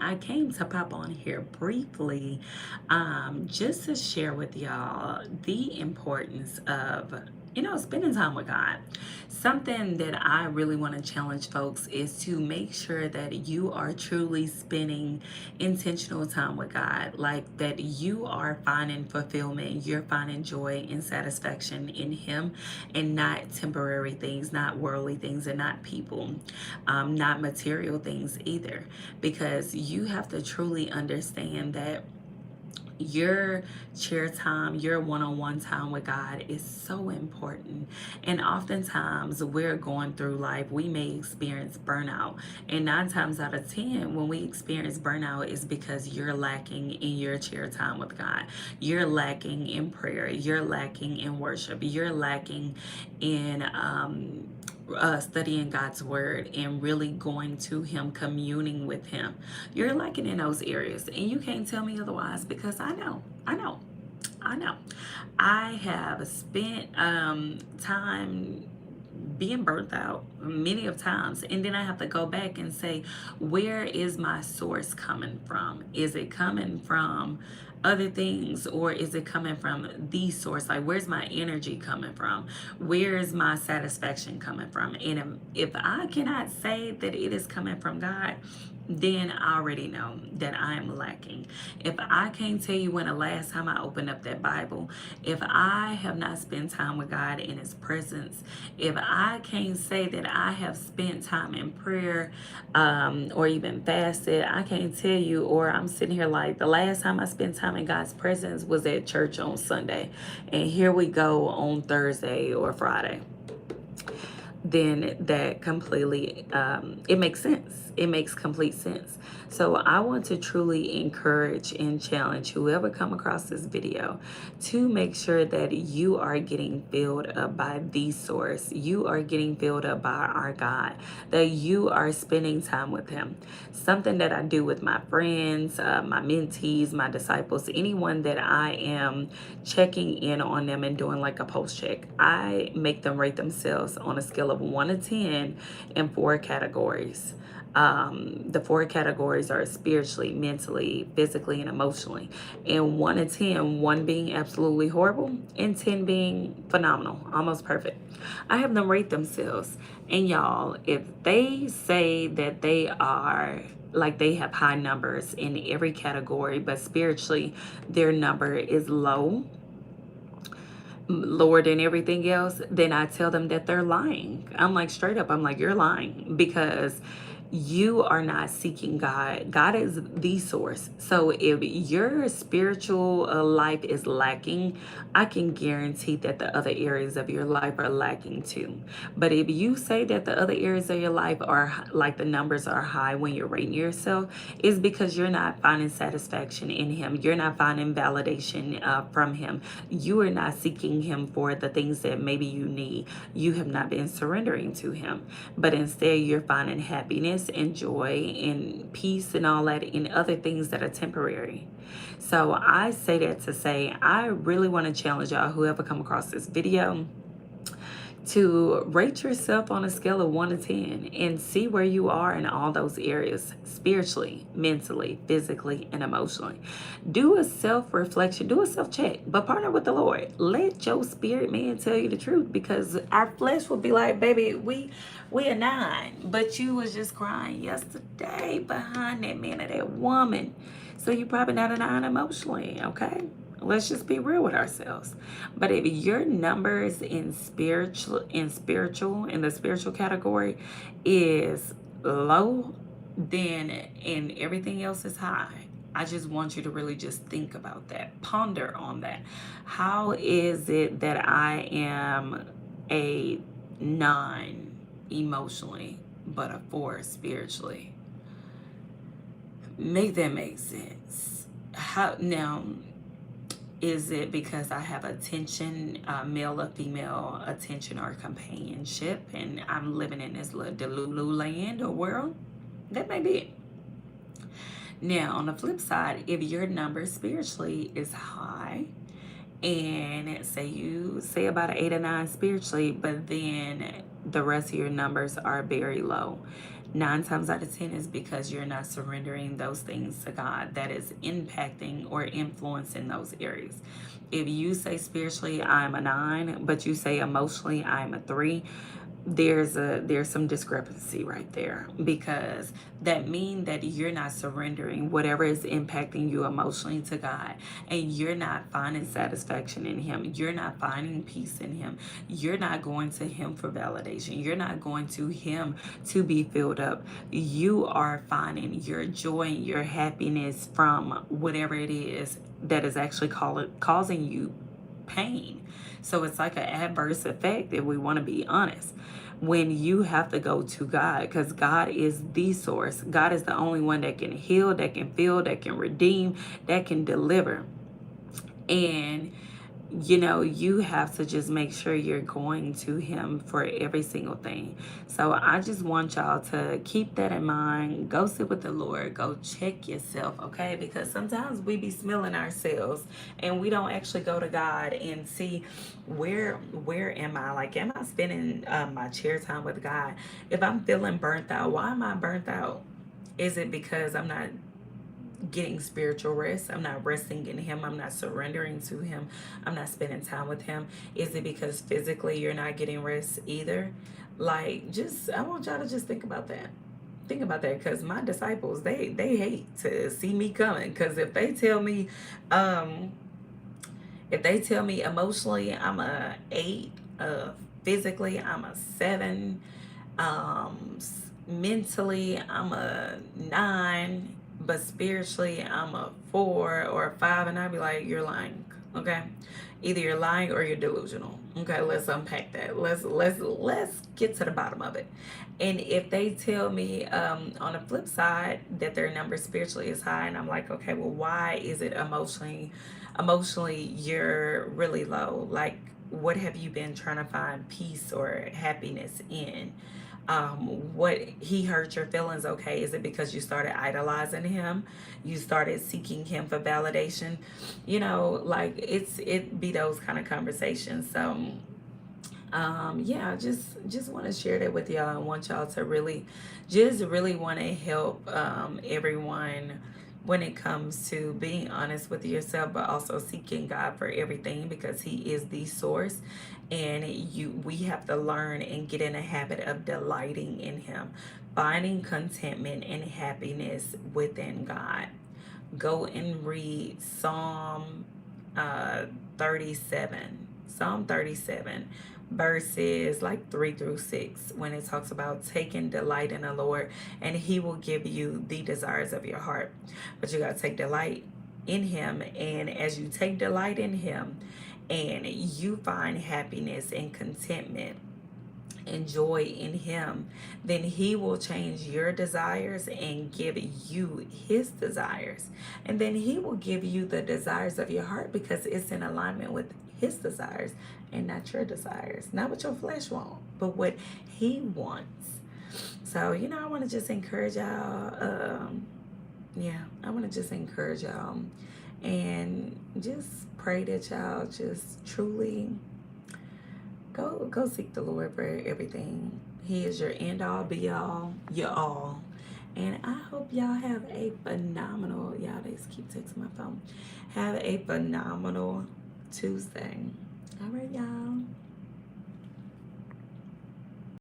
I came to pop on here briefly just to share with y'all the importance of, spending time with God. Something that I really want to challenge folks is to make sure that you are truly spending intentional time with God, like that you are finding fulfillment, you're finding joy and satisfaction in Him, and not temporary things, not worldly things, and not people, not material things either. Because you have to truly understand that your chair time, your one-on-one time with God is so important. And oftentimes we're going through life, we may experience burnout. And 9 times out of 10, when we experience burnout, is because you're lacking in your chair time with God. You're lacking in prayer. You're lacking in worship. You're lacking in studying God's word and really going to Him, communing with Him. You're lacking in those areas, and you can't tell me otherwise because I know, I know, I know. I have spent time being burnt out many of times, and then I have to go back and say, where is my source coming from? Is it coming from other things, or is it coming from the source? Like, where's my energy coming from? Where is my satisfaction coming from? And if I cannot say that it is coming from God, then I already know that I am lacking. If I can't tell you when the last time I opened up that Bible, if I have not spent time with God in His presence, if I can't say that I have spent time in prayer, or even fasted, I can't tell you, or I'm sitting here like the last time I spent time in God's presence was at church on Sunday, and here we go on Thursday or Friday, then that completely, it makes sense. It makes complete sense. So I want to truly encourage and challenge whoever come across this video to make sure that you are getting filled up by the source. You are getting filled up by our God, that you are spending time with Him. Something that I do with my friends, my mentees, my disciples, anyone that I am checking in on them and doing like a post check, I make them rate themselves on a scale of 1 to 10 in 4 categories. The 4 categories are spiritually, mentally, physically, and emotionally. And 1 to 10, 1 being absolutely horrible and 10 being phenomenal, almost perfect. I have them rate themselves. And y'all, if they say that they are like they have high numbers in every category, but spiritually their number is lower than everything else, then I tell them that they're lying. I'm like, straight up, I'm like, you're lying, because you are not seeking God. God is the source. So if your spiritual life is lacking, I can guarantee that the other areas of your life are lacking too. But if you say that the other areas of your life are like the numbers are high when you're rating yourself, it's because you're not finding satisfaction in Him. You're not finding validation from Him. You are not seeking Him for the things that maybe you need. You have not been surrendering to Him, but instead you're finding happiness and joy and peace and all that in other things that are temporary. So I say that to say, I really want to challenge y'all, whoever come across this video, to rate yourself on a scale of 1 to 10 and see where you are in all those areas, spiritually, mentally, physically, and emotionally. Do a self-reflection, do a self-check, but partner with the Lord. Let your spirit man tell you the truth, because our flesh will be like, baby, we a 9, but you was just crying yesterday behind that man or that woman. So you probably not a 9 emotionally, okay? Let's just be real with ourselves. But if your numbers in the spiritual category is low, then and everything else is high. I just want you to really just think about that. Ponder on that. How is it that I am a 9 emotionally, but a 4 spiritually? Make that make sense. How now? Is it because I have attention, male or female attention or companionship, and I'm living in this little Delulu land or world? That may be it. Now, on the flip side, if your number spiritually is high, and say you say about an 8 or 9 spiritually, but then the rest of your numbers are very low, Nine times out of 10 is because you're not surrendering those things to God that is impacting or influencing those areas. If you say spiritually, I'm a 9, but you say emotionally, I'm a 3, there's some discrepancy right there, because that means that you're not surrendering whatever is impacting you emotionally to God, and you're not finding satisfaction in him, you're not finding peace in him, you're not going to him for validation, you're not going to him to be filled up. You are finding your joy and your happiness from whatever it is that is actually causing you pain. So it's like an adverse effect, if we want to be honest, when you have to go to God, because God is the source. God is the only one that can heal, that can fill, that can redeem, that can deliver. And you have to just make sure you're going to him for every single thing. So I just want y'all to keep that in mind. Go sit with the Lord. Go check yourself, okay? Because sometimes we be smelling ourselves and we don't actually go to God and see where am I? Like, am I spending my chair time with God? If I'm feeling burnt out, why am I burnt out? Is it because I'm not getting spiritual rest? I'm not resting in him. I'm not surrendering to him. I'm not spending time with him. Is it because physically you're not getting rest either? Like, just, I want y'all to just think about that. Think about that, because my disciples, they hate to see me coming, because um if they tell me emotionally I'm a 8, physically I'm a 7, mentally I'm a 9, but spiritually I'm a 4 or a 5, and I'd be like, you're lying, okay? Either you're lying or you're delusional. Okay, let's unpack that. Let's get to the bottom of it. And if they tell me on the flip side that their number spiritually is high, and I'm like, okay, well, why is it emotionally you're really low? Like, what have you been trying to find peace or happiness in? What he hurt your feelings, okay? Is it because you started idolizing him? You started seeking him for validation? Like, it be those kind of conversations. So yeah, just want to share that with y'all. I want y'all to really want to help everyone when it comes to being honest with yourself, but also seeking God for everything, because he is the source. And we have to learn and get in a habit of delighting in him, finding contentment and happiness within God. Go and read uh 37 Psalm 37, verses like 3 through 6, when it talks about taking delight in the Lord, and he will give you the desires of your heart. But you got to take delight in him, and as you take delight in him and you find happiness and contentment and joy in him, then he will change your desires and give you his desires. And then he will give you the desires of your heart, because it's in alignment with his desires and not your desires. Not what your flesh wants, but what he wants. So, I want to just encourage y'all. I want to just encourage y'all and just pray that y'all just truly go seek the Lord for everything. He is your end all, be all, your all. And I hope y'all have a phenomenal, y'all, they just keep texting my phone. Have a phenomenal Tuesday. All right, y'all.